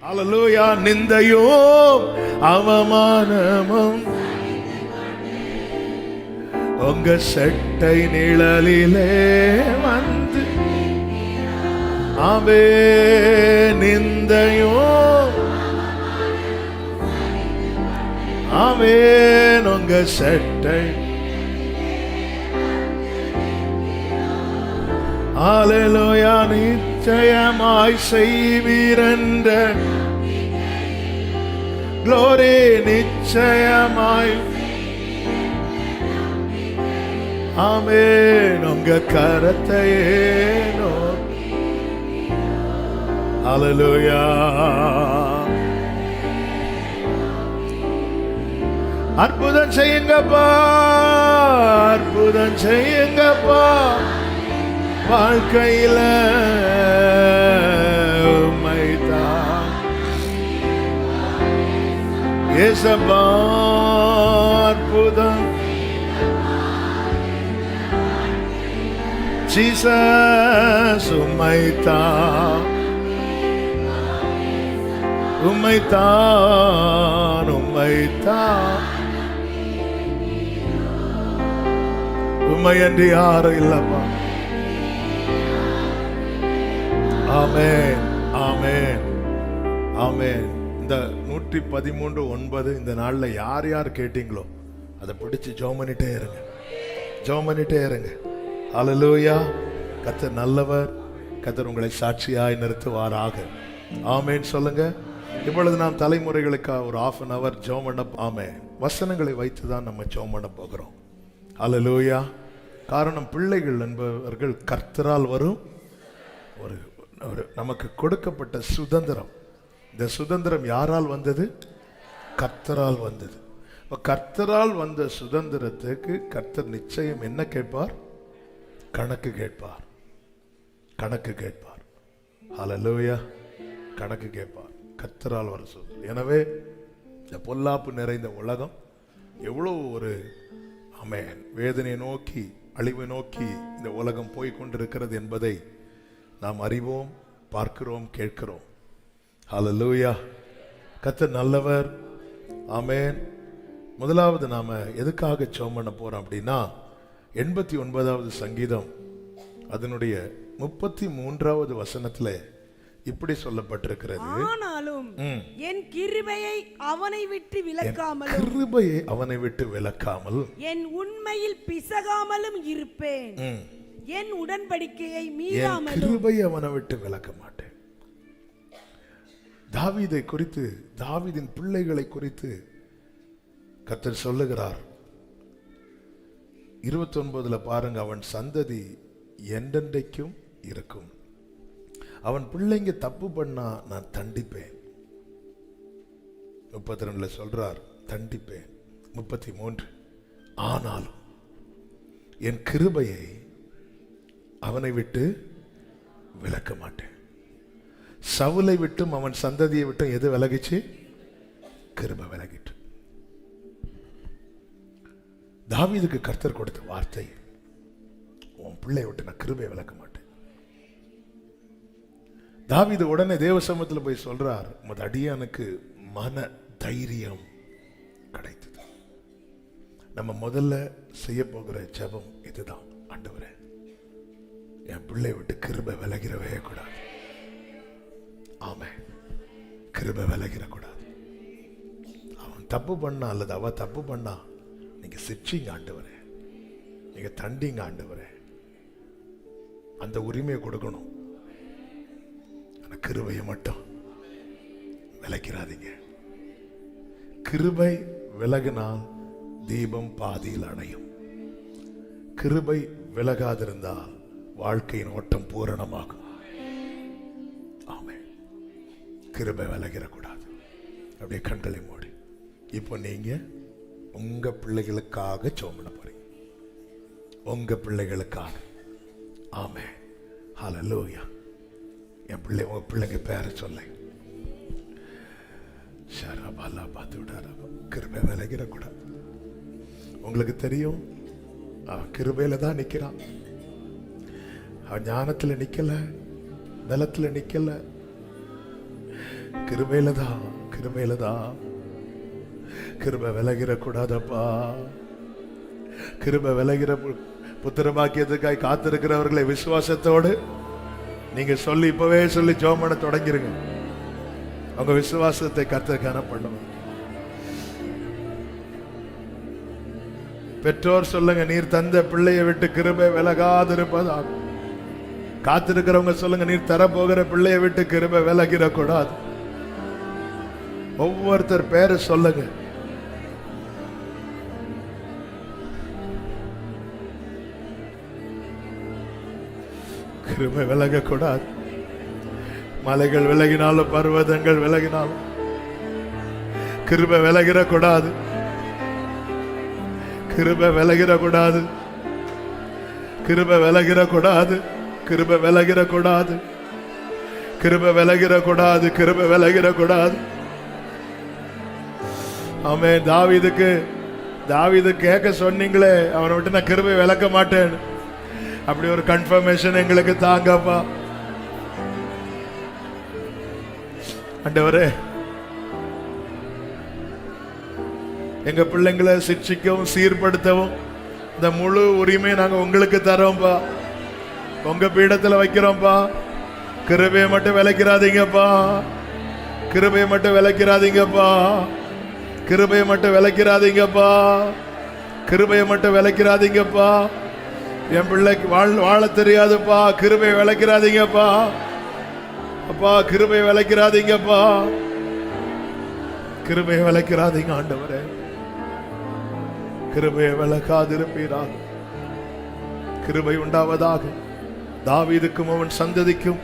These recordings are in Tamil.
அல்லேலூயா. நிந்தையும் அவமானமும் உங்க சட்டை நிழலிலே வந்து, ஆவே நிந்தையும் ஆவேன் உங்க சட்டை, அல்லேலூயா. நிச்சயமாய் செய்வீரென்ற க்ளோரி, நிச்சயமாய் ஆமென் உங்க கரத்தையே நோக்கி, அல்லேலூயா. அற்புதம் செய்யுங்கப்பா, அற்புதம் செய்யுங்கப்பா வாழ்க்கையில உம்மைதான் ஏசப்பா, அற்புதம் ஜீசஸ் உம்மைத்தான், உம்மைத்தான், உம்மைத்தான், உம்மையன்றி யாரும் இல்லப்பா. ஆமென், ஆமென், ஆமென். இந்த 113:9 இந்த நாள்ல யார் யார் கேட்டீங்களோ அதை பிடிச்சு ஜெபம் பண்ணிட்டே இருங்க, ஜெபம் பண்ணிட்டே இருங்க. அல்லேலூயா. கர்த்தர் நல்லவர், கர்த்தர் உங்களை சாட்சியாய் நிறுத்துவாராக. ஆமென் சொல்லுங்க. இப்பொழுது நாம் தலைமுறைகளுக்காக ஒரு 1/2 hour ஜெபம் பண்ண, ஆமென், வசனங்களை வைத்துதான் நம்ம ஜெபம் பண்ண போகிறோம். அல்லேலூயா. காரணம், பிள்ளைகள் என்பவர்கள் கர்த்தரால் வரும் ஒரு நமக்கு கொடுக்கப்பட்ட சுதந்திரம். இந்த சுதந்திரம் யாரால் வந்தது? கர்த்தரால் வந்தது. கர்த்தரால் வந்த சுதந்திரத்துக்கு கர்த்தர் நிச்சயம் என்ன கேட்பார்? கணக்கு கேட்பார், கணக்கு கேட்பார். அல்லேலூயா. கணக்கு கேட்பார். கர்த்தரால் வர சுதந்திரம். எனவே இந்த பொல்லாப்பு நிறைந்த உலகம் எவ்வளவு ஒரு ஆமென் வேதனையை நோக்கி, அழிவை நோக்கி இந்த உலகம் போய் கொண்டிருக்கிறது என்பதை நாம் அறிவோம், பார்க்கிறோம், கேட்கிறோம். அல்லேலூயா. கர்த்தர் நல்லவர். ஆமென். முதலாவது நாம எதுக்காக ஜெபம் பண்ண போறோம் அப்படின்னா, 89வது சங்கீதம் அதனுடைய 33வது வசனத்துல இப்படி சொல்லப்பட்டிருக்கிறது. ஆனாலும் என் கிருபையை அவனை விட்டு விலக்காமலும், கிருபையை அவனை விட்டு விலக்காமல், என் உண்மையில் பிசகாமலும் இருப்பேன். என் உடன்படிக்கையை மீறாமலும், கிருபையை அவனை விட்டு விலக்க மாட்டேன். தாவீதை குறித்து, தாவீதின் பிள்ளைகளை குறித்து கர்த்தர் சொல்லுகிறார். 29 பாருங்க, அவன் சந்ததி என்றென்றைக்கும் இருக்கும். அவன் பிள்ளைங்க தப்பு பண்ணா நான் தண்டிப்பேன். 32 சொல்றார், தண்டிப்பேன். 33, ஆனாலும் என் கிருபையை அவனை விட்டு விலக்க மாட்டேன். சவுலை விட்டும் அவன் சந்ததியை விட்டும் எது விலகிச்சு? கிருபை விலகிட்டு. தாவீதுக்கு கர்த்தர் கொடுத்த வார்த்தை, உன் பிள்ளையை விட்டு நான் கிருபையை விலக்க மாட்டேன். தாவீது உடனே தேவ சமூகத்தில் போய் சொல்றார், உமது அடியானுக்கு மன தைரியம் கிடைத்தது. நம்ம முதல்ல செய்ய போகிற ஜெபம் இதுதான். ஆண்டவரே, என் பிள்ளை விட்டு கிருபை விலகிறவே கூடாது. ஆமென். கிருபை விலகிடக்கூடாது. அவன் தப்பு பண்ணா அல்லது அவ தப்பு பண்ணா நீங்க சிரிச்சிங்க ஆண்டவரே, நீங்க தண்டிங்க ஆண்டவரே, அந்த உரிமையை கொடுக்கணும். ஆனா கிருபையை மட்டும் விலக்கிறாதீங்க. கிருபை விலகினால் தீபம் பாதியில் அணையும். கிருபை விலகாதிருந்தால் வாழ்க்கையின் ஓட்டம் பூரணமாகும். ஆமென். கிருபை விலகிடக்கூடாது. அப்படியே கண்களை மூடி இப்போ நீங்க உங்க பிள்ளைகளுக்காக ஜெபம் பண்ண போறீங்க. உங்க பிள்ளைகளுக்காக. ஆமென். ஹல்லேலூயா. என் பிள்ளை, உங்க பிள்ளைங்க பேரை சொல்ல. ஷரபாலா பாத்துடாரா. கிருபை விலகிடக்கூடாது. உங்களுக்கு தெரியும், அவன் கிருபையில தான் நிக்கிறான். அவன் ஞானத்துல நிக்கல, பலத்துல நிக்கல, கிருபையில தான், கிருபையில தான். கிருபை விலகிற கூடாதப்பா. கிருபை விலகிற புத்திர பாக்கியத்துக்காய் காத்திருக்கிறவர்களை விசுவாசத்தோடு நீங்க சொல்லி இப்பவே சொல்லி ஜெபம் பண்ண தொடங்கிருங்க. உங்க விசுவாசத்தை கர்த்தர் கனப்பண்ணும். பெற்றோர் சொல்லுங்க, நீர் தந்த பிள்ளையை விட்டு கிருபை விலகாதிருப்பதாக. காத்திருக்கிறவங்க சொல்லுங்க, நீர் தர போகிற பிள்ளையை விட்டு கிருபை விலகிட கூடாது. ஒவ்வொருத்தர் பேரு சொல்லுங்க. கிருபை விலக கூடாது. மலைகள் விலகினாலும் பர்வதங்கள் விலகினாலும் கிருபை விலகிட கூடாது. கிருபை விலகிட கூடாது. கிருபை விலகிட கூடாது. கிருபை விலகிட கூடாது. கிருபை விலகிட கூடாது. கிருபை விலகிட கூடாது. ஆமென். தாவீது கேட்க சொன்னீங்களே, அவனை விட்டு நான் கிருபை விலக்க மாட்டேன். அப்படி ஒரு கன்ஃபர்மேஷன் எங்களுக்கு தாங்கப்பா. ஆண்டவரே, எங்க பிள்ளைங்களை சிக்ஷிக்கவும் சீர்படுத்தவும் இந்த முழு உரிமை நாங்க உங்களுக்கு தரோம்ப்பா. உங்க பீடத்துல வைக்கிறோம்ப்பா. கிருபையை மட்டும் விலக்கிறாதீங்கப்பா. கிருபையை மட்டும் விலக்கிறாதீங்கப்பா. கிருபையை மட்டும் விலக்கிறாதீங்கப்பா. கிருபையை மட்டும் விலக்கிறாதீங்கப்பா. என் பிள்ளைக்கு வாழ தெரியாதுப்பா. கிருபையை விலக்கிறாதீங்கப்பா. அப்பா, கிருபையை விலக்கிறாதீங்கப்பா. கிருபையை விலக்கிறாதீங்க ஆண்டவரே. கிருபையை விலக்காதிருப்பீராக. கிருபை உண்டாவதாக. தாவீதுக்கும் அவன் சந்ததிக்கும்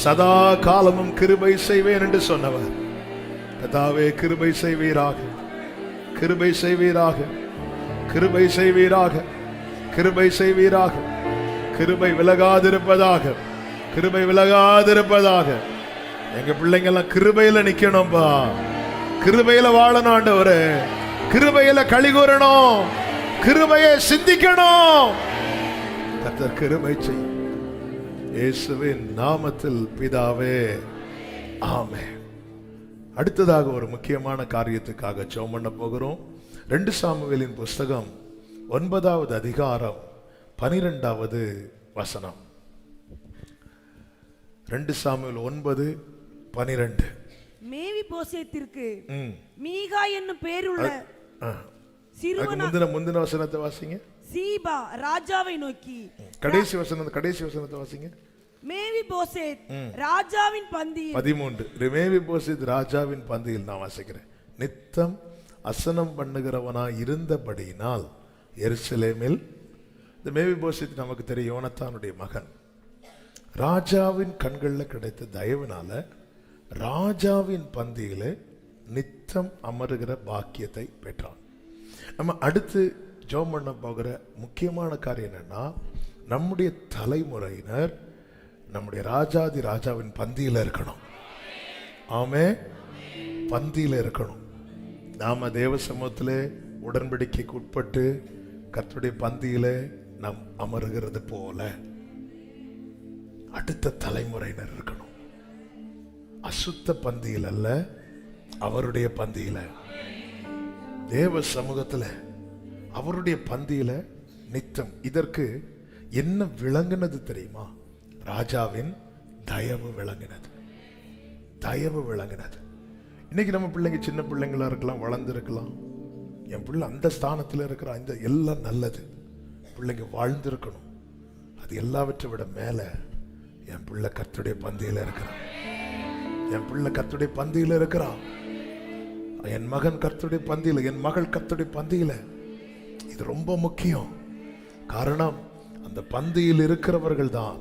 சதா காலமும் கிருபை செய்வேன் என்று சொன்னவர். கர்த்தாவே, கிருபை செய்வீராக. கிருபை செய்வீராக. கிருபை செய்வீராக. கிருபை செய்வீராக. கிருபை விலகாதிருப்பதாக. கிருபை விலகாதிருப்பதாக. எங்க பிள்ளைங்க எல்லாம் கிருபையில நிக்கணும்பா. கிருபையில வாழணும் ஆண்டவரே. கிருபையில களி கூறணும். கிருபையை சிந்திக்கணும். கர்த்தர் கிருபை செய்யும். இயேசுவின் நாமத்தில் பிதாவே, ஆமென். அடுத்ததாக ஒரு முக்கியமான காரியத்துக்காக ஜெபம் பண்ண போகிறோம். 2 சாமுவேலின் புஸ்தகம் 9வது அதிகாரம் 12வது வசனம். 2 சாமுவேல் 9:12. மேவிபோசேத்திற்கு மீகா என்னும் பேருள்ள சிறுவன். முந்தின வசனத்தை வாசிங்க. சீபா ராஜாவை நோக்கி. கடைசி வசனத்தை வாசிங்க. மேவிபோசேத் ராஜாவின் பந்தியில். 13. மேவிபோசேத் ராஜாவின் பந்தியில். நான் வாசிக்கிறேன். நித்தம் அசனம் பண்ணுகிறவனாய் இருந்தபடியினால் எருசலேமில். இந்த மேவிபோசேத் நமக்கு தெரியும், யோனத்தானுடைய மகன். ராஜாவின் கண்களில் கிடைத்த தயவினால ராஜாவின் பந்தியில நித்தம் அமருகிற பாக்கியத்தை பெற்றான். நம்ம அடுத்து ஜெபம் பண்ண போகிற முக்கியமான காரியம் என்னன்னா, நம்முடைய தலைமுறையினர் நம்முடைய ராஜாதி ராஜாவின் பந்தியில இருக்கணும். ஆமே, பந்தியில இருக்கணும். நாம தேவ சமூகத்திலே உடன்படிக்கைக்கு உட்பட்டு கர்த்தருடைய பந்தியில நாம் அமருகிறது போல அடுத்த தலைமுறையினர் இருக்கணும். அசுத்த பந்தியில் அல்ல, அவருடைய பந்தியில, தேவ சமூகத்துல அவருடைய பந்தியில நித்தம். இதற்கு என்ன விளங்குனது தெரியுமா? ராஜாவின் தயவு விளங்கினது. தயவு விளங்கினது. இன்னைக்கு நம்ம பிள்ளைங்க சின்ன பிள்ளைங்களா இருக்கலாம், வளர்ந்துருக்கலாம். என் பிள்ளை அந்த ஸ்தானத்தில் இருக்கிற இந்த எல்லாம் நல்லது. பிள்ளைங்க வாழ்ந்திருக்கணும். அது எல்லாவற்றை விட மேல என் பிள்ளை கர்த்தருடைய பந்தியில இருக்கிறான். என் பிள்ளை கர்த்தருடைய பந்தியில இருக்கிறான். என் மகன் கர்த்தருடைய பந்தியில, என் மகள் கர்த்தருடைய பந்தியில. இது ரொம்ப முக்கியம். காரணம், அந்த பந்தியில் இருக்கிறவர்கள் தான்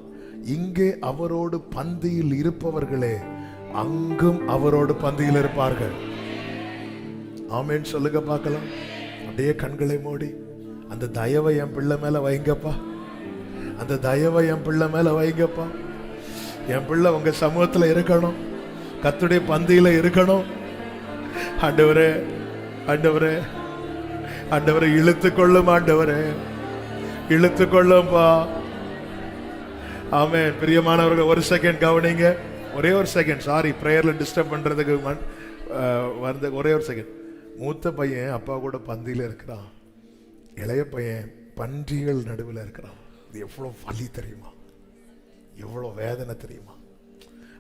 இங்கே அவரோடு பந்தியில் இருப்பவர்களே அங்கும் அவரோடு பந்தியில் இருப்பார்கள். ஆமேன் சொல்லுங்க பார்க்கலாம். அப்படியே கண்களை மூடி அந்த தயவை என் பிள்ளை மேல வைங்கப்பா. அந்த தயவை என் பிள்ளை மேல வைங்கப்பா. என் பிள்ளை உங்க சமூகத்துல இருக்கணும், கர்த்தருடைய பந்தியில இருக்கணும். ஆண்டவரே, ஆண்டவரே, ஆண்டவரை இழுத்துக்கொள்ளும். ஆண்டவரே இழுத்துக்கொள்ளும்பா. ஆமென். பிரியமானவர்கள், ஒரு செகண்ட் கவனிங்க. ஒரே ஒரு செகண்ட், சாரி பிரேயர்ல டிஸ்டர்ப் பண்றதுக்கு வந்து ஒரே ஒரு செகண்ட். மூத்த பையன் அப்பா கூட பந்தியில இருக்கிறான், இளைய பையன் பன்றிகள் நடுவில் இருக்கிறான். இது எவ்வளோ வலி தெரியுமா, எவ்வளோ வேதனை தெரியுமா.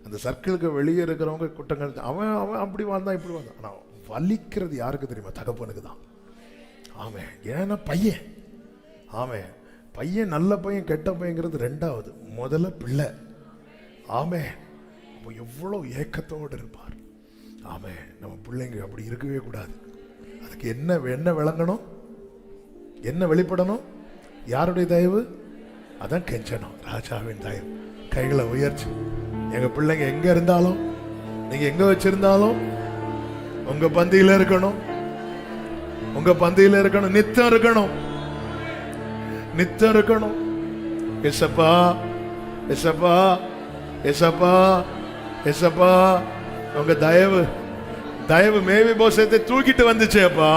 அந்த சர்க்கிளுக்கு வெளியே இருக்கிறவங்க குற்றங்கள், அவன் அவன் அப்படி வாழ்ந்தான் இப்படி வாழ்ந்தான். ஆனால் வலிக்கிறது யாருக்கு தெரியுமா? தகப்பனுக்கு தான். ஆமாம், ஏன்னா பையன், ஆமாம் பையன் நல்ல பையன் கெட்ட பையங்கிறது ரெண்டாவது, முதல்ல பிள்ளை. ஆமே, அப்போ எவ்வளோ ஏக்கத்தோடு இருப்பார். ஆமே, நம்ம பிள்ளைங்க அப்படி இருக்கவே கூடாது. அதுக்கு என்ன என்ன விளங்கணும், என்ன வெளிப்படணும்? யாருடைய தயவு? அதான் கெஞ்சணும், ராஜாவின் தயவு. கைகளை உயர்ச்சி, எங்க பிள்ளைங்க எங்க இருந்தாலும், நீங்க எங்க வச்சிருந்தாலும் உங்க பந்தியில இருக்கணும், உங்க பந்தியில இருக்கணும், நித்தம் இருக்கணும், நித்தம் இருக்கணும். எசப்பா எசப்பா எசப்பா எசப்பா, உங்க தயவு தயவு மேவி போசத்தை தூக்கிட்டு வந்துச்சு அப்பா.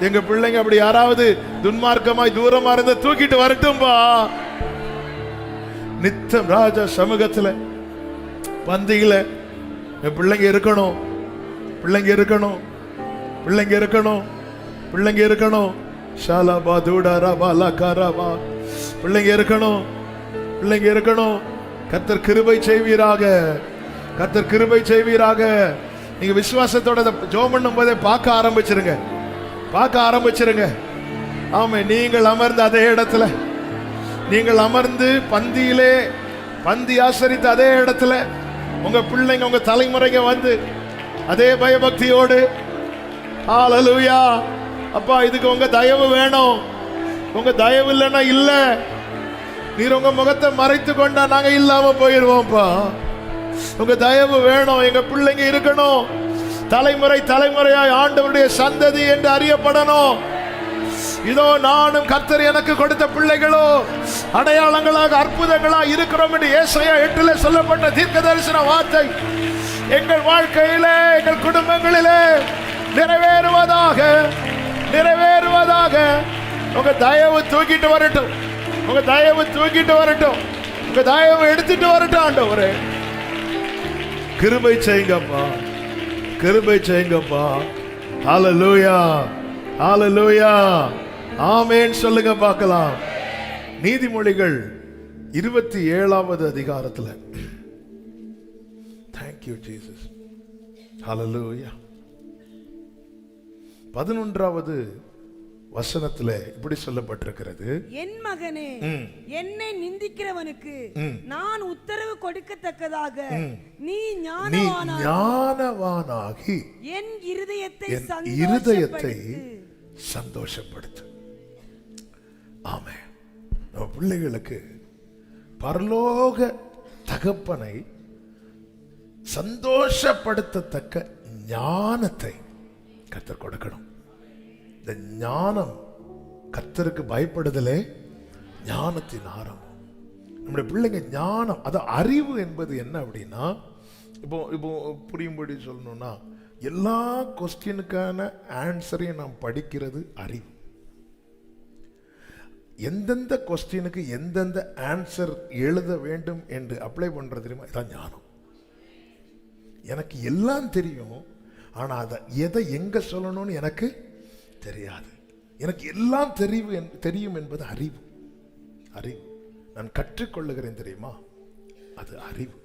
எங்க பிள்ளைங்க அப்படி யாராவது துன்மார்க்கமாய் தூரமா இருந்த தூக்கிட்டு வரட்டும்பா. நித்தம் ராஜா சமூகத்துல பந்தியில என் பிள்ளைங்க இருக்கணும், பிள்ளைங்க இருக்கணும், பிள்ளைங்க இருக்கணும், பிள்ளைங்க இருக்கணும். ஷாலாபா தூடாரா பாலா காராபா, பிள்ளைங்க இருக்கணும், பிள்ளைங்க இருக்கணும். கர்த்தர் கிருபை செய்வீராக, கர்த்தர் கிருபை செய்வீராக. நீங்க விசுவாசத்தோட ஜெபம் பண்ணும் போதே பார்க்க ஆரம்பிச்சிருங்க, பார்க்க ஆரம்பிச்சிருங்க. ஆமா, நீங்கள் அமர்ந்த அதே இடத்துல, நீங்கள் அமர்ந்து பந்தியிலே பந்தி ஆசரித்த அதே இடத்துல உங்க பிள்ளைங்க உங்க தலைமுறைங்க வந்து அதே பயபக்தியோடு, ஹல்லேலூயா அப்பா இதுக்கு உங்க தயவு வேணும். உங்க தயவு இல்லைன்னா இல்ல, நீர் உங்க முகத்தை மறைத்து கொண்டா நாங்க இல்லாம போயிருவோம்ப்பா. உங்க தயவு வேணும், எங்க பிள்ளைங்க இருக்கணும், தலைமுறை தலைமுறையாய் ஆண்டவருடைய சந்ததி என்று அறியப்படணும். இதோ நானும் கர்த்தர் எனக்கு கொடுத்த பிள்ளைகளோ அடையாளங்களாக அற்புதங்களாக இருக்கிறோம் என்று ஏசாயா 8 சொல்லப்பட்ட தீர்க்க தரிசன வார்த்தை எங்கள் வாழ்க்கையிலே எங்கள் குடும்பங்களிலே நிறைவேறுவதாக, நிறைவேறுவதாக. உங்க தயவு தூக்கிட்டு வரட்டும், உங்க தயவு தூக்கிட்டு வரட்டும், உங்க தயவு எடுத்துட்டு வரட்டும். ஆண்டவரே கிருபை செய்யுங்கப்பா, கிருபை செய்யுங்கப்பா. ஹல்லேலூயா ஹல்லேலூயா ஆமென் சொல்லுங்க பார்க்கலாம். நீதிமொழிகள் 27வது அதிகாரத்துல, thank you Jesus, ஹல்லேலூயா 11வது வசனத்துல இப்படி சொல்லப்பட்டிருக்கிறது, என் மகனே என்னை நிந்திக்கிறவனுக்கு நான் உத்தரவு கொடுக்கத்தக்கதாக நீ ஞானவானாகி என் இருதயத்தை சந்தோஷப்படுத்து. ஆமென். நம்ம பிள்ளைகளுக்கு பரலோக தகப்பனை சந்தோஷப்படுத்தத்தக்க ஞானத்தை கர்த்தர் கொடுக்கணும். இந்த ஞானம், கர்த்தருக்கு பயப்படுதலே ஞானத்தின் ஆரம்பம். நம்முடைய பிள்ளைங்க ஞானம், அது அறிவு என்பது என்ன அப்படின்னா, இப்போ புரியும்படி சொல்லணும்னா, எல்லா கொஸ்டினுக்கான ஆன்சரையும் நாம் படிக்கிறது அறிவு. எந்தெந்த கொஸ்டினுக்கு எந்தெந்த ஆன்சர் எழுத வேண்டும் என்று அப்ளை பண்றது தெரியுமா? இதான் ஞானம். எனக்கு எல்லாம் தெரியும், ஆனா அதை எதை எங்க சொல்லணும்னு எனக்கு தெரியாது. எனக்கு எல்லாம் தெரியும் என்பது அறிவு. அறிவு. நான் கற்றுக்கொள்ளுகிறேன் தெரியுமா? அது அறிவு.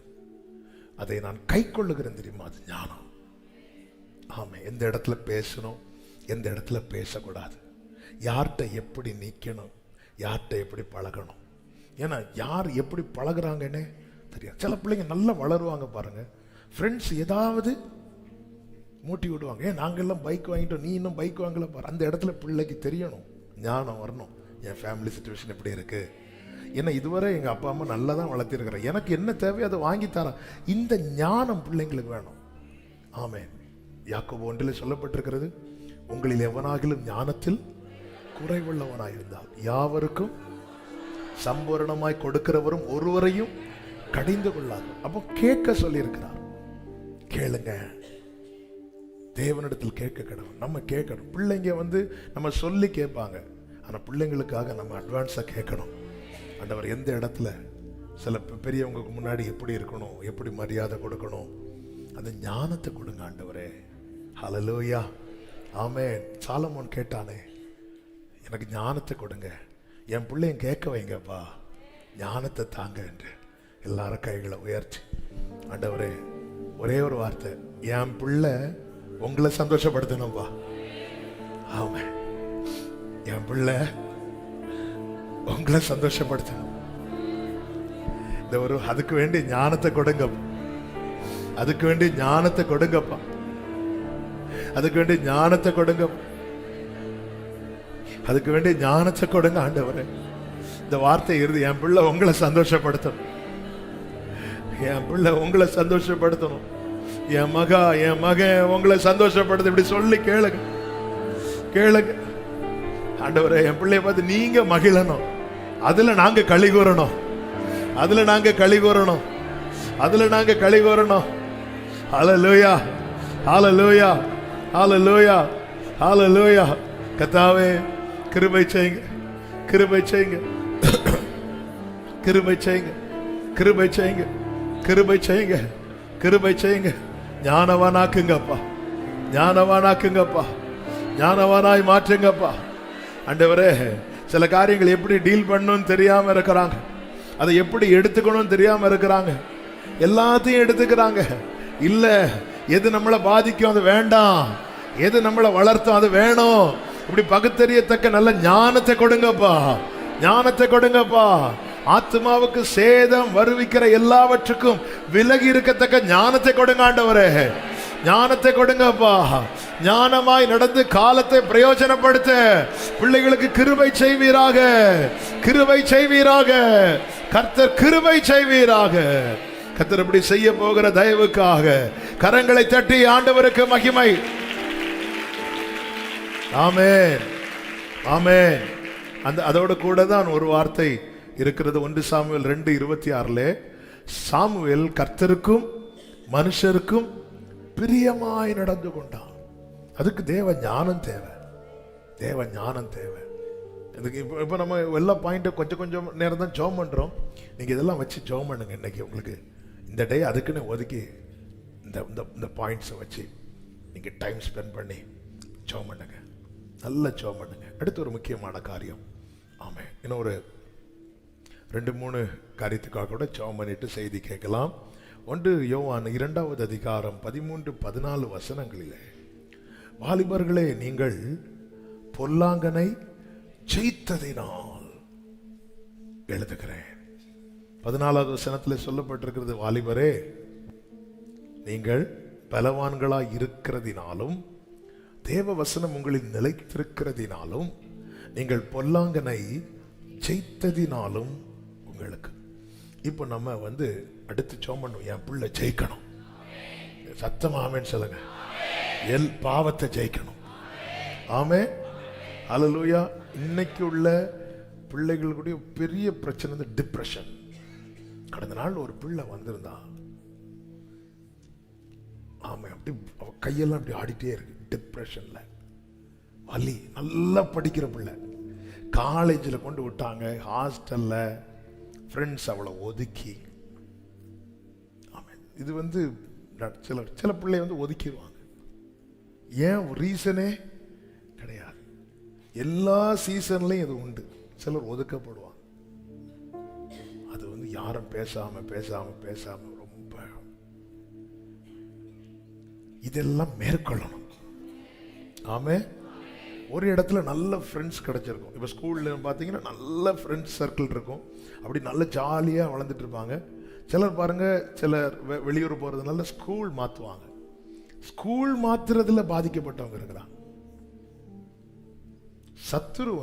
அதை நான் கை கொள்ளுகிறேன் தெரியுமா? அது ஞானம். ஆமா, எந்த இடத்துல பேசணும், எந்த இடத்துல பேசக்கூடாது, யார்கிட்ட எப்படி நிற்கணும், யார்கிட்ட எப்படி பழகணும். ஏன்னா யார் எப்படி பழகுறாங்கன்னே தெரியாது. சில பிள்ளைங்க நல்லா வளருவாங்க பாருங்க, ஃப்ரெண்ட்ஸ் ஏதாவது மூட்டி விடுவாங்க, ஏன் நாங்கெல்லாம் பைக் வாங்கிட்டோம், நீ இன்னும் பைக் வாங்கல பாரு. அந்த இடத்துல பிள்ளைக்கு தெரியணும், ஞானம் வரணும். என் ஃபேமிலி சிச்சுவேஷன் எப்படி இருக்கு, ஏன்னா இதுவரை எங்கள் அப்பா அம்மா நல்லா தான் வளர்த்திருக்கிறேன், எனக்கு என்ன தேவையோ அதை வாங்கி தரேன். இந்த ஞானம் பிள்ளைங்களுக்கு வேணும். ஆமென். யாக்கோபு 1 சொல்லப்பட்டிருக்கிறது, உங்களில் எவனாகிலும் ஞானத்தில் குறைவுள்ளவனாயிருந்தால் யாவருக்கும் சம்பூரணமாய் கொடுக்கிறவரும் ஒருவரையும் கடிந்து கொள்ளாது. அப்போ கேட்க சொல்லியிருக்கிறார். கேளுங்க, தேவனிடத்தில் கேட்க கடவுள். நம்ம கேட்கணும். பிள்ளைங்க நம்ம சொல்லி கேட்பாங்க, ஆனால் பிள்ளைங்களுக்காக நம்ம அட்வான்ஸாக கேட்கணும். ஆண்டவர் எந்த இடத்துல சில பெரியவங்களுக்கு முன்னாடி எப்படி இருக்கணும், எப்படி மரியாதை கொடுக்கணும், அந்த ஞானத்தை கொடுங்க ஆண்டவரே. ஹல்லேலூயா, ஆமென். சாலமோன் கேட்டானே, எனக்கு ஞானத்தை கொடுங்க, என் பிள்ளையும் கேட்க வைங்கப்பா, ஞானத்தை தாங்க என்று. எல்லாரும் கைகளை உயர்த்தி, ஆண்டவரே ஒரே ஒரு வார்த்தை, என் பிள்ளை உங்களை சந்தோஷப்படுத்தணும்பா. ஆமென். என் பிள்ளை உங்களை சந்தோஷப்படுத்தணும். இந்த ஒரு அதுக்கு வேண்டி ஞானத்தை கொடுங்க, அதுக்கு வேண்டி ஞானத்தை கொடுங்கப்பா, அதுக்கு வேண்டி ஞானத்தை கொடுங்க, அதுக்கு வேண்டி ஞானத்தை கொடுங்க ஆண்டவரே. இந்த வார்த்தை இறுதி, என் பிள்ளை உங்களை சந்தோஷப்படுத்தணும், என் பிள்ளை உங்களை சந்தோஷப்படுத்தணும், என் மகன் உங்களை சந்தோஷப்படுத்த, இப்படி சொல்லி கேளுங்க, கேளுங்க ஆண்டவரே. என் பிள்ளைய பார்த்து நீங்க மகிழணும், அதுல நாங்க களி கூறணும், அதுல நாங்க களி கூறணும், அதுல நாங்க களி கூறணும். ஹல்லேலூயா, ஹல்லேலூயா, ஹல்லேலூயா, ஹல்லேலூயா. கர்த்தாவே கிருபை செய்யுங்க, கிருபை செய்யுங்க, கிருபை செய்யுங்க, கிருபை செய்யுங்க, கிருபை செய்யுங்க, கிருபை செய்யுங்க. ஞானவானாக்குங்கப்பா, ஞானவானாக்குங்கப்பா, ஞானவானாய் மாற்றுங்கப்பா ஆண்டவரே. சில காரியங்கள் எப்படி டீல் பண்ணணும்னு தெரியாம இருக்கிறாங்க, அதை எப்படி எடுத்துக்கணும்னு தெரியாம இருக்கிறாங்க, எல்லாத்தையும் எடுத்துக்கிறாங்க. இல்ல, எது நம்மளை பாதிக்கும் அது வேண்டாம், எது நம்மளை வளர்த்தும் அது வேணும். இப்படி பகுத்தறியத்தக்க நல்ல ஞானத்தை கொடுங்கப்பா, ஞானத்தை கொடுங்கப்பா. ஆத்மாவுக்கு சேதம் வருவிக்கிற எல்லாவற்றுக்கும் விலகி இருக்கத்தக்க ஞானத்தை கொடுங்க ஆண்டவரே, ஞானத்தை கொடுங்கப்பா. ஞானமாய் நடந்து காலத்தை பிரயோஜனப்படுத்த பிள்ளைகளுக்கு கிருபை செய்வீராக, கிருபை செய்வீராக கர்த்தர், கிருபை செய்வீராக. கர்த்தர் இப்படி செய்ய போகிற தயவுக்காக கரங்களை தட்டி ஆண்டவருக்கு மகிமை. ஆமென், ஆமென். அதோடு கூட தான் ஒரு வார்த்தை இருக்கிறது. 1 சாமுவேல் 2:26 சாமுவேல் கர்த்தருக்கும் மனுஷருக்கும் பிரியமாய் நடந்து கொண்டான். அதுக்கு தேவ ஞானம் தேவை, தேவ ஞானம் தேவை. இதுக்கு இப்போ நம்ம எல்லா பாயிண்ட்டும் கொஞ்சம் கொஞ்சம் நேரம் தான் ஜெபம் பண்ணுறோம். நீங்கள் இதெல்லாம் வச்சு ஜெபம் பண்ணுங்க. இன்னைக்கு உங்களுக்கு இந்த டே அதுக்குன்னு ஒதுக்கி இந்த பாயிண்ட்ஸை வச்சு நீங்கள் டைம் ஸ்பெண்ட் பண்ணி ஜெபம் பண்ணுங்க, நல்ல ஜெபம் பண்ணுங்க. அடுத்து ஒரு முக்கியமான காரியம், ஆமாம், இன்னும் ஒரு 2-3 காரியத்துக்காக கூட ஜெபம் பண்ணிட்டு செய்தி கேட்கலாம். 1 யோவான் 2வது அதிகாரம் 13-14 வசனங்களிலே, வாலிபர்களே நீங்கள் பொல்லாங்கனை ஜெயித்ததினால் எழுதுகிறேன். 14வது வசனத்தில் சொல்லப்பட்டிருக்கிறது, வாலிபரே நீங்கள் பலவான்களாய் இருக்கிறதினாலும் தேவ வசனம் உங்களில் நிலைத்திருக்கிறதினாலும் நீங்கள் பொல்லாங்கனை ஜெயித்ததினாலும் உங்களுக்கு. இப்போ நம்ம அடுத்து ஜெபம் பண்ணுவோம், என் பிள்ளை ஜெயிக்கணும். சத்தம் ஆமென் சொல்லுங்க. பாவத்தை ஜெயிக்கணும். ஆமென், ஹல்லேலூயா. இன்னைக்கு உள்ள பிள்ளைகளுடைய பெரிய பிரச்சனை டிப்ரெஷன். கடந்த நாள் ஒரு பிள்ளை வந்திருந்தா, ஆமா, அப்படி கையெல்லாம் அப்படி ஆடிட்டே இருக்கு, டிப்ரெஷன்ல, வலி. நல்லா படிக்கிற பிள்ளை, காலேஜில் கொண்டு விட்டாங்க, ஹாஸ்டல்ல ஃப்ரெண்ட்ஸ் அவளை ஒதுக்கி. ஆமாம், இது சில பிள்ளை ஒதுக்கிடுவாங்க. ஏன் ரீசனே கிடையாது. எல்லா சீசன்லையும் இது உண்டு. சிலர் ஒதுக்கப்படுவாங்க. அது யாரும் பேசாம ரொம்ப இதெல்லாம் மேற்கொள்ளணும். ஆமே, ஒரு இடத்துல நல்ல ஃப்ரெண்ட்ஸ் கிடைச்சிருக்கும். இப்போ ஸ்கூல்ல பார்த்தீங்கன்னா நல்ல ஃப்ரெண்ட்ஸ் சர்க்கிள் இருக்கும், அப்படி நல்ல ஜாலியாக வளர்ந்துட்டு இருப்பாங்க. சிலர் பாருங்க, சிலர் வெளியூர் போகிறதுனால ஸ்கூல் மாற்றுவாங்க. ஸ்கூல் மாத்துறதுல பாதிக்கப்பட்டவங்க இருக்கிறாங்க. சத்துரு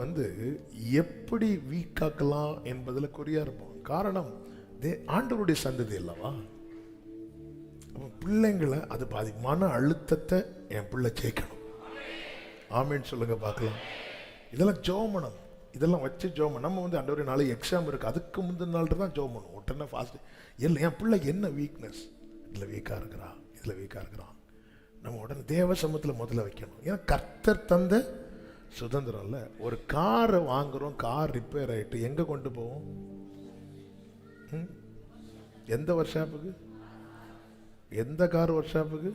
எப்படி வீக்காக்கலாம் என்பதில் குறியா இருப்போம். காரணம், ஆண்டவருடைய சந்ததி அல்லவா. பிள்ளைங்களை அது பாதி. மன அழுத்தத்தை என் பிள்ளை ஜெயிக்கணும். ஆமேன்னு சொல்லுங்க பார்க்கலாம். இதெல்லாம் ஜோமனம், இதெல்லாம் வச்சு ஜோமன். நம்ம ஆண்டவரே நாளைக்கு எக்ஸாம் இருக்கு, அதுக்கு முந்தின நாள் தான் ஜோம் பண்ணுவோம். உடனே ஃபாஸ்ட் இல்லை, என் பிள்ளை என்ன வீக்னஸ், இதில் வீக்காக இருக்கிறா, இதில் வீக்காக இருக்கிறான். நம்ம உடனே தேவ சமூகத்தில் முதல்ல வைக்கணும். ஏன்னா கர்த்தர் தந்த சுதந்திரம் இல்லை. ஒரு காரை வாங்குறோம், கார் ரிப்பேர் ஆகிட்டு எங்கே கொண்டு போவோம்? எந்த ஒர்க் ஷாப்புக்கு? எந்த கார் ஒர்க் ஷாப்புக்கு?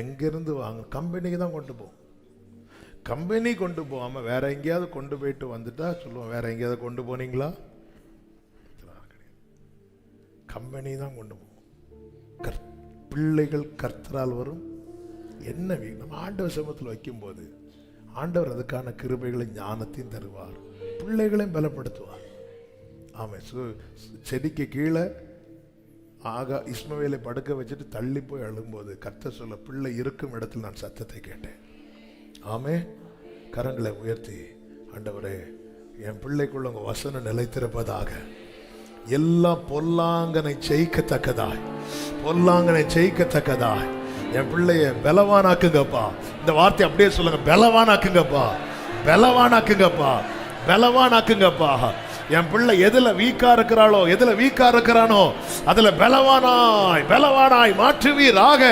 எங்கிருந்து வாங்க? கம்பெனிக்கு தான் கொண்டு போவோம். கம்பெனி கொண்டு போகாம வேற எங்கேயாவது கொண்டு போயிட்டு வந்துட்டா சொல்லுவோம், வேற எங்கேயாவது கொண்டு போனீங்களா? கம்பெனி தான் கொண்டு போவோம். பிள்ளைகள் கர்த்தரால் வரும் என்ன நம்ம ஆண்டவர் சமூகத்தில் வைக்கும்போது ஆண்டவர் அதுக்கான கிருபைகளை ஞானத்தையும் தருவார், பிள்ளைகளையும் பலப்படுத்துவார். ஆமாம், செடிக்கு கீழே இஸ்மவேலை படுக்க வச்சுட்டு தள்ளி போய் அழும்போது கர்த்தர் சொல்ல, பிள்ளை இருக்கும் இடத்தில் நான் சத்தத்தை கேட்டேன். ஆமே, கரங்களை உயர்த்தி, ஆண்டவரே என் பிள்ளைக்குள்ள உங்க வசனம் நிலைத்திருப்பதாக, எல்லா பொல்லாங்கனை ஜெயிக்கத்தக்கதாய், பொல்லாங்கனை ஜெயிக்கத்தக்கதாய் என் பிள்ளைய பலவானாக்குங்கப்பா. இந்த வார்த்தை அப்படியே சொல்லுங்க, பலவானாக்குங்கப்பா, பலவானாக்குங்கப்பா, பலவானாக்குங்கப்பா. என் பிள்ளை எதுல வீக்கா இருக்கிறாளோ, எதுல வீக்கா இருக்கிறானோ அதுல பலவானாய் பலவானாய் மாற்றுவீராக.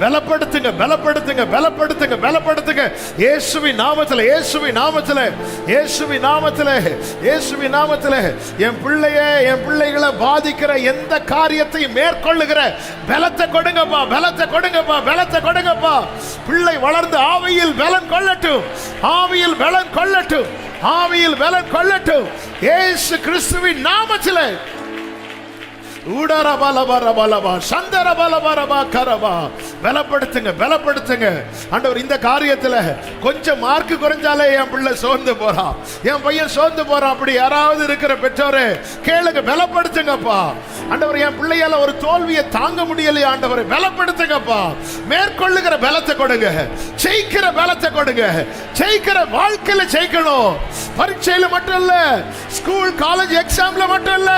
பலப்படுத்துங்க, பலப்படுத்துங்க, பலப்படுத்துங்க, பலப்படுத்துங்க. இயேசுவின் நாமத்திலே, இயேசுவின் நாமத்திலே, இயேசுவின் நாமத்திலே, இயேசுவின் நாமத்திலே என் பிள்ளையே, என் பிள்ளைகளை பாதிக்கிற எந்த காரியத்தையும் மேற்கொள்ளுகிற பலத்தை கொடுங்கப்பா, பலத்தை கொடுங்கப்பா, பலத்தை கொடுங்கப்பா. பிள்ளை வளர்ந்து ஆவியில் பலன் கொள்ளட்டும், ஆவியில் பலன் கொள்ளட்டும், ஆவியில் பலன் கொள்ளட்டும். இயேசு கிறிஸ்துவின் நாமத்திலே பலப்படுத்துங்க, பலப்படுத்துங்க. ஆண்டவர் இந்த காரியத்துல கொஞ்சம் மார்க் குறைஞ்சாலே என் பிள்ளை சோர்ந்து போறான், என் பையன் சோர்ந்து போறான். அப்படி யாராவது இருக்கிற பெற்றோரே கேளுங்க, பலப்படுத்துங்கப்பா. ஆண்டவர் என் பிள்ளையால ஒரு தோல்வியை தாங்க முடியலையா, ஆண்டவரை பலப்படுத்துங்கப்பா. மேற்கொள்ளுகிற பலத்தை கொடுங்க, ஜெயிக்கிற பலத்தை கொடுங்க. ஜெயிக்கிற வாழ்க்கையில ஜெயிக்கணும், பரீட்சையில மட்டும் இல்ல, ஸ்கூல் காலேஜ் எக்ஸாம்ல மட்டும் இல்ல,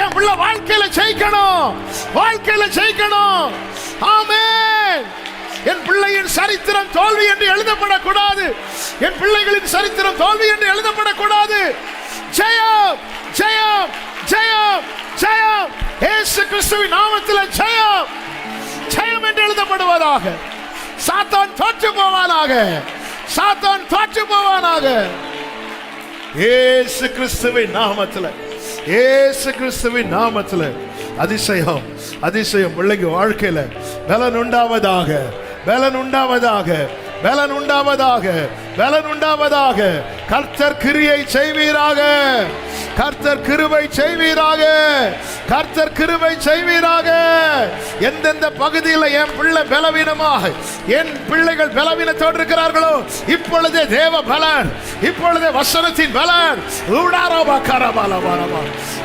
என் பிள்ளை வாழ்க்கையில ஜெயிக்கணும், வாழ்க்கையில ஜெயிக்கணும். ஆமென். என் பிள்ளையின் சரித்திரம் தோல்வி என்று எழுதப்படக்கூடாது, என் பிள்ளைகளின் சரித்திரம் தோல்வி என்று எழுதப்படக்கூடாது. ஜெயம், ஜெயம், ஜெயம், ஜெயம். இயேசு கிறிஸ்துவின் நாமத்தில் ஜெயம், ஜெயம் என்று எழுதப்படுவதாக. சாத்தான் தோற்று போவானாக, சாத்தான் தோற்று போவானாக. இயேசு கிறிஸ்துவின் நாமத்தில், இயேசு கிறிஸ்துவின் நாமத்தில் அதிசயம், அதிசயம். பிள்ளைங்க வாழ்க்கையில பலன் உண்டாவதாக, பலன் உண்டாவதாக, பலன் உண்டாவதாக, பலன் உண்டாவதாக. கர்த்தர் கிரியை செய்வீராக, கர்த்தர் கிருபை செய்வீராக, கர்த்தர் கிருபை செய்வீராக. எந்தெந்த பகுதியில் என் பிள்ளை பலவீனமாக, என் பிள்ளைகள் பலவீனத்தோடு இருக்கிறார்களோ இப்பொழுதே தேவ பலன், இப்பொழுதே வசனத்தின் பலன். ஊடாரபா கரபலபரபா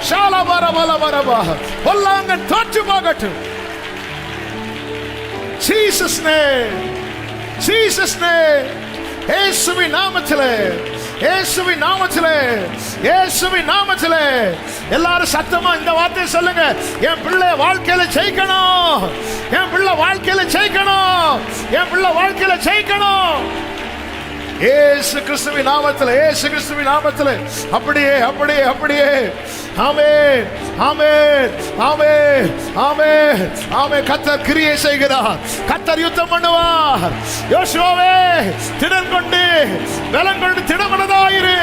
ஷாலபரபலபரபா பொல்லாங்கன் தோற்று போகட்டும். Jesus name, Jesus name. இயேசுவின் நாமத்திலே, இயேசுவின் நாமத்திலே, இயேசுவின் நாமத்திலே எல்லாரும் சத்தமா இந்த வார்த்தையை சொல்லுங்க. என் பிள்ளை வாழ்க்கையில ஜெயிக்கணும், என் பிள்ளை வாழ்க்கையில ஜெயிக்கணும், என் பிள்ளை வாழ்க்கையில ஜெயிக்கணும். இயேசு கிறிஸ்துவின் நாமத்திலே, இயேசு கிறிஸ்துவின் நாமத்திலே அப்படியே, அப்படியே, அப்படியே. ஆமென், ஆமென், ஆமென், ஆமென், ஆமென். கர்த்தர் கிரியை செய்கிறார், கர்த்தர் யுத்தம் பண்ணுவார். யோசுவாவே திடன் கொண்டு பலன் கொண்டு திடமனதாயிரு,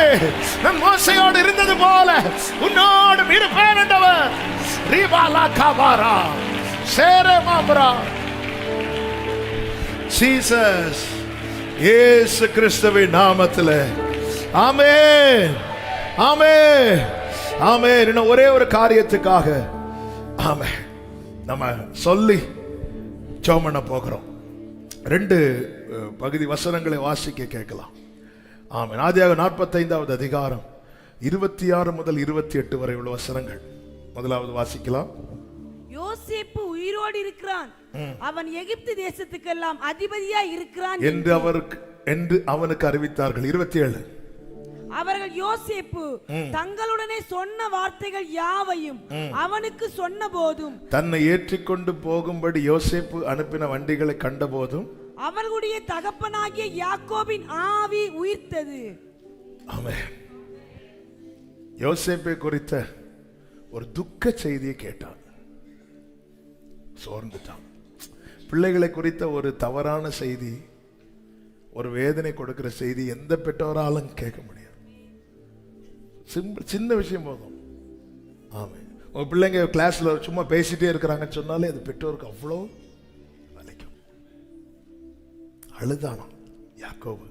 நான் மோசையோடு இருந்தது போல உன்னோடு இருப்பேன் என்றவர். ரீபாலா காபாரா சேரே மாபரா. ஜீசஸ், இயேசு கிறிஸ்துவின் நாமத்திலே ஆமென், ஆமென், ஆமென். இன்னும் ஒரே ஒரு காரியத்துக்காக ஆமென் நம்ம சொல்லி ஜெபம் பண்ண போகிறோம். 2 பகுதி வசனங்களை வாசிக்க கேட்கலாம். ஆமென். ஆதியாகமம் 45வது அதிகாரம் 26 முதல் 28 வரை உள்ள வசனங்கள் முதலாவது வாசிக்கலாம். யோசேப்பு உயிரோடு இருக்கிறான், அவன் எகிப்து தேசத்துக்கெல்லாம் அதிபதியா இருக்கிறான் என்று அவனுக்கு அறிவித்தார்கள். 27. அவர்கள் யோசேப்பு தங்களுடனே சொன்ன வார்த்தைகள் யாவையும் அவனுக்கு சொன்ன போதும், தன்னை ஏற்றிக்கொண்டு போகும்படி யோசேப்பு அனுப்பின வண்டிகளை கண்ட போதும் அவர்களுடைய தகப்பனாகிய யாக்கோபின் ஆவி உயிர்த்தது. ஆமென். யோசேப்பை குறித்த ஒரு துக்க செய்தியை கேட்டான், சோர்ந்துட்டான். பிள்ளைகளை குறித்த ஒரு தவறான செய்தி, ஒரு வேதனை கொடுக்கிற செய்தி எந்த பெற்றோராலும் கேட்க முடியாது. சின்ன விஷயம் போதும். ஆமென். உங்க பிள்ளைங்க கிளாஸ்ல சும்மா பேசிட்டே இருக்கிறாங்கன்னு சொன்னாலே அது பெற்றோருக்கு அவ்வளோ வலிக்கும். அழுதானாம் யாக்கோபு,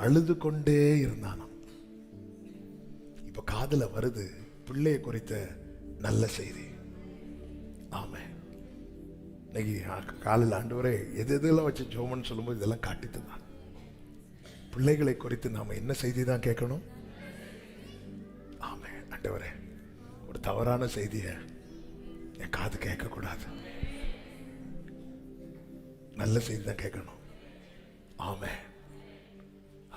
அழுது கொண்டே இருந்தானாம். இப்ப காதுல வருது பிள்ளையை குறித்த நல்ல செய்தி. ஆமென். இன்னைக்கு காலையில் ஆண்டவரே எது எதெல்லாம் வச்சு ஜோமன்னு சொல்லும்போது இதெல்லாம் காட்டிட்டு தான். பிள்ளைகளை குறித்து நாம என்ன செய்தி தான் கேட்கணும்? ஆமென். ஆண்டவரே ஒரு தவறான செய்தியை என் காது கேட்கக்கூடாது, நல்ல செய்தி தான் கேட்கணும். ஆமென்.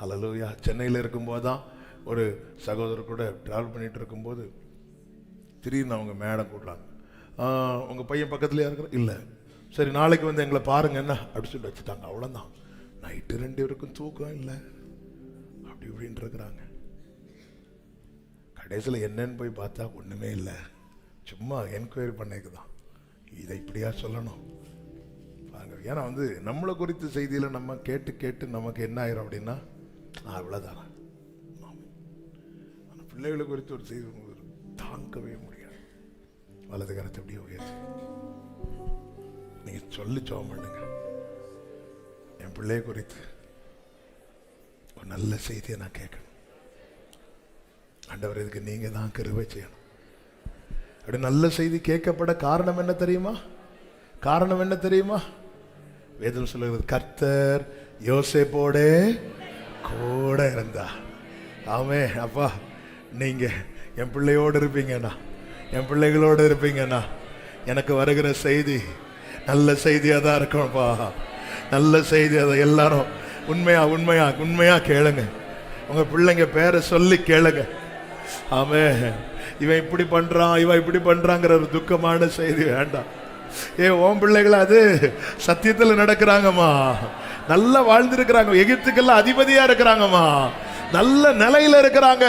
ஹல்லேலூயா. சென்னையில் இருக்கும்போது தான் ஒரு சகோதரர் கூட டிராவல் பண்ணிட்டு இருக்கும்போது திடீர்னு அவங்க மேடம் கூடுறாங்க. உங்கள் பையன் பக்கத்துலேயே இருக்கிற இல்லை, சரி நாளைக்கு வந்து எங்களை பாருங்க என்ன அப்படி சொல்லி வச்சுட்டாங்க. அவ்வளோதான். நைட்டு 2 பேருக்கும் தூக்கம் இல்லை, அப்படி இப்படின்னு இருக்கிறாங்க. கடைசியில் என்னன்னு போய் பார்த்தா ஒன்றுமே இல்லை, சும்மா என்கொயரி பண்ணிக்குதான். இதை இப்படியா சொல்லணும் பாருங்க. ஏன்னா வந்து நம்மளை குறித்த செய்தியில் நம்ம கேட்டு கேட்டு நமக்கு என்ன ஆயிரும் அப்படின்னா அவ்வளோதானா. ஆனால் பிள்ளைகளை குறித்து ஒரு செய்தி தாங்கவே முடியாது. வலது கரத்தை அப்படியே உயர்த்தி நீங்க சொல்லி ஜெபம் பண்ணுங்க. என் பிள்ளைய குறித்து ஒரு நல்ல செய்தியை நான் கேட்கணும். ஆண்டவர் இதுக்கு நீங்க தான் கிருபை செய்யணும். அப்படி நல்ல செய்தி கேட்கப்பட காரணம் என்ன தெரியுமா? காரணம் என்ன தெரியுமா? வேதம் சொல்லுகிறது, கர்த்தர் யோசேப்போட கூட இருந்தா. ஆமே. அப்பா நீங்க என் பிள்ளையோடு இருப்பீங்கண்ணா, என் பிள்ளைகளோடு இருப்பீங்கண்ணா. எனக்கு வருகிற செய்தி நல்ல செய்தியாக தான் இருக்கும்ப்பா, நல்ல செய்தி. அதை எல்லாரும் உண்மையா உண்மையா உண்மையா கேளுங்க. உங்க பிள்ளைங்க பேரை சொல்லி கேளுங்க. ஆமே. இவன் இப்படி பண்றான், இவன் இப்படி பண்றாங்கிற ஒரு துக்கமான செய்தி வேண்டாம். உன் பிள்ளைகளை அது சத்தியத்தில் நடக்கிறாங்கம்மா, நல்லா வாழ்ந்திருக்கிறாங்க, எகிப்துக்கெல்லாம் அதிபதியா இருக்கிறாங்கம்மா, நல்ல நிலையில இருக்கிறாங்க.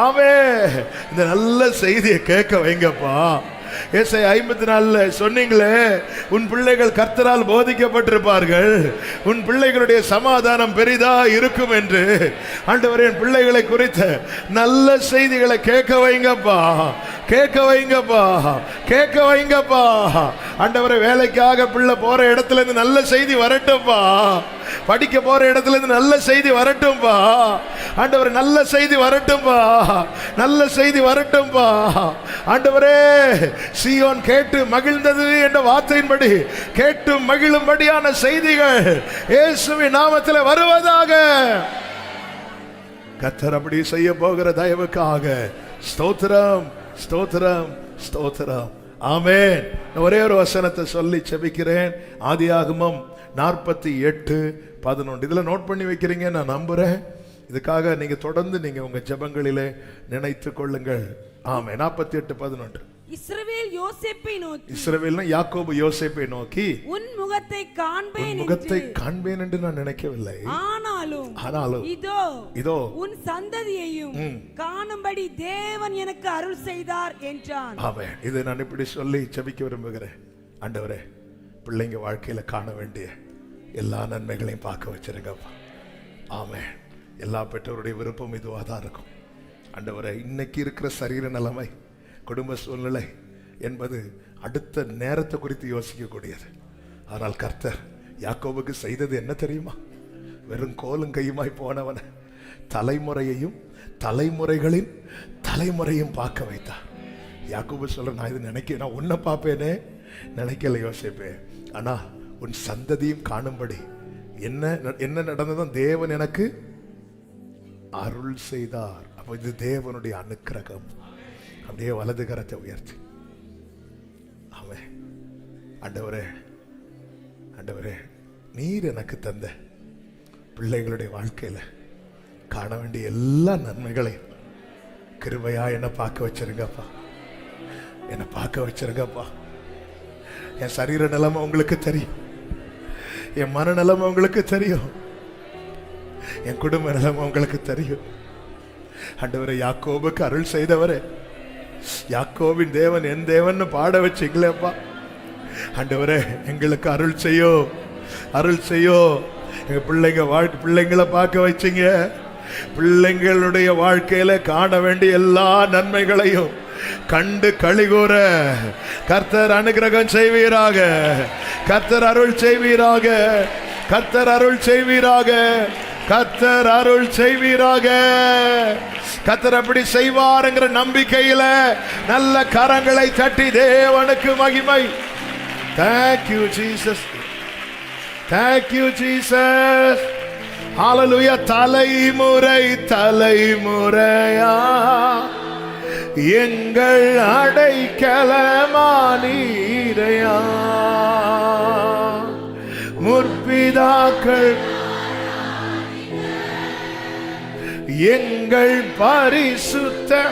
ஆமே. இந்த நல்ல செய்தியை கேட்க வைங்கப்பா. ஏசாயா 54 சொன்னீங்களே, உன் பிள்ளைகள் கர்த்தரால் போதிக்கப்பட்டிருப்பார்கள், உன் பிள்ளைகளுடைய சமாதானம் பெரிதா இருக்கும் என்று. ஆண்டவரே என் பிள்ளைகளை குறித்த நல்ல செய்திகளை கேட்க வைங்கப்பா, கேட்க வைங்கப்பா, கேட்க வைங்கப்பா. ஆண்டவரே வேலைக்காக பிள்ளை போற இடத்துல இருந்து நல்ல செய்தி வரட்டும்பா, படிக்க போற இடத்துல இருந்து நல்ல செய்தி வரட்டும்பா. ஆண்டவரே நல்ல செய்தி வரட்டும்பா, நல்ல செய்தி வரட்டும்பா. ஆண்டவரே சீயோன் கேட்டு மகிழ்ந்தது என்ற வார்த்தையின்படி கேட்டு மகிழும்படியான செய்திகள் இயேசுவின் நாமத்தில் வருவதாக. கர்த்தர் அப்படி செய்ய போகிற தயவுக்காக ஸ்தோத்திரம், ஸ்தோத்திரம், ஸ்தோத்திரம். ஆமென். ஒரே ஒரு வசனத்தை சொல்லி செபிக்கிறேன். ஆதியாகமம் 48:11. இதுல நோட் பண்ணி வைக்கிறீங்க நான் நம்புறேன். இதுக்காக நீங்க தொடர்ந்து நீங்க உங்க ஜெபங்களிலே நினைத்து கொள்ளுங்கள். ஆமென். 48:11. இஸ்ரவேல் யோசேப்பை நோக்கி, இஸ்ரவேல்னா யாக்கோபு யோசேப்பை நோக்கி, உன் முகத்தை காண்பேன், முகத்தை காண்பேன் என்று நான் நினைக்கவில்லை, ஆனாலும் இதோ இதோ உன் சந்ததியையும் காணும்படி தேவன் எனக்கு அருள் செய்தார் என்றான். ஆமென். இதை நான் இப்படி சொல்லி ஜெபிக்க விரும்புகிறேன். ஆண்டவரே பிள்ளைங்க வாழ்க்கையில காண வேண்டிய எல்லா நன்மைகளையும் பார்க்க வச்சிருங்கப்பா. ஆமென். எல்லா பெற்றோருடைய விருப்பம் இதுவாக தான் இருக்கும். ஆண்டவரே இன்னைக்கு இருக்கிற சரீர நிலைமை, குடும்ப சூழ்நிலை என்பது அடுத்த நேரத்தை குறித்து யோசிக்கக்கூடியது. ஆனால் கர்த்தர் யாக்கோபுக்கு செய்தது என்ன தெரியுமா? வெறும் கோலும் கையுமாய் போனவன தலைமுறையையும் தலைமுறைகளின் தலைமுறையும் பார்க்க வைத்தார். யாக்கோபு சொல்ற, நான் இது நினைக்க, நான் உன்னை பார்ப்பேனே நினைக்கல யோசிப்பேன், ஆனா உன் சந்ததியும் காணும்படி என்ன என்ன நடந்ததும் தேவன் எனக்கு அருள் செய்தார். அப்ப இது தேவனுடைய அனுக்கிரகம். அப்படியே வலது கரத்தை உயர்த்தி ஆமென். ஆண்டவரே, ஆண்டவரே நீர் எனக்கு தந்த பிள்ளைகளுடைய வாழ்க்கையில காண வேண்டிய எல்லா நன்மைகளையும் கிருபையா என்ன பார்க்க வச்சிருங்கப்பா, என்னை பார்க்க வச்சிருங்கப்பா. என் சரீர நிலைமை உங்களுக்கு தெரியும், என் மன நிலைமை உங்களுக்கு தெரியும், என் குடும்ப நிலைமை உங்களுக்கு தெரியும். ஆண்டவரே யாக்கோபுக்கு அருள் செய்தவரே, யாக்கோபின் தேவன் என் தேவன் பாட வச்சீங்களேப்பா. ஆண்டவரே எங்களுக்கு அருள் செய்யோ, அருள் செய்யோ. எங்க பிள்ளைங்களை பார்க்க வச்சீங்க, பிள்ளைங்களுடைய வாழ்க்கையில காண வேண்டிய எல்லா நன்மைகளையும் கண்டு களிகூற கர்த்தர் அனுக்கிரகம் செய்வீராக. கர்த்தர் அருள் செய்வீராக. கர்த்தர் அருள் செய்வீராக. கர்த்தர் அருள் செய்வீராக. கர்த்தர் அப்படி செய்வாருங்கிற நம்பிக்கையில நல்ல கரங்களை தட்டி தேவனுக்கு மகிமை. Thank you Jesus. Thank you Jesus. Hallelujah. தலைமுறை தலைமுறையா எங்கள் அடைக்கலமானீரையா. முற்பிதாக்கள் எங்கள் பரிசுத்த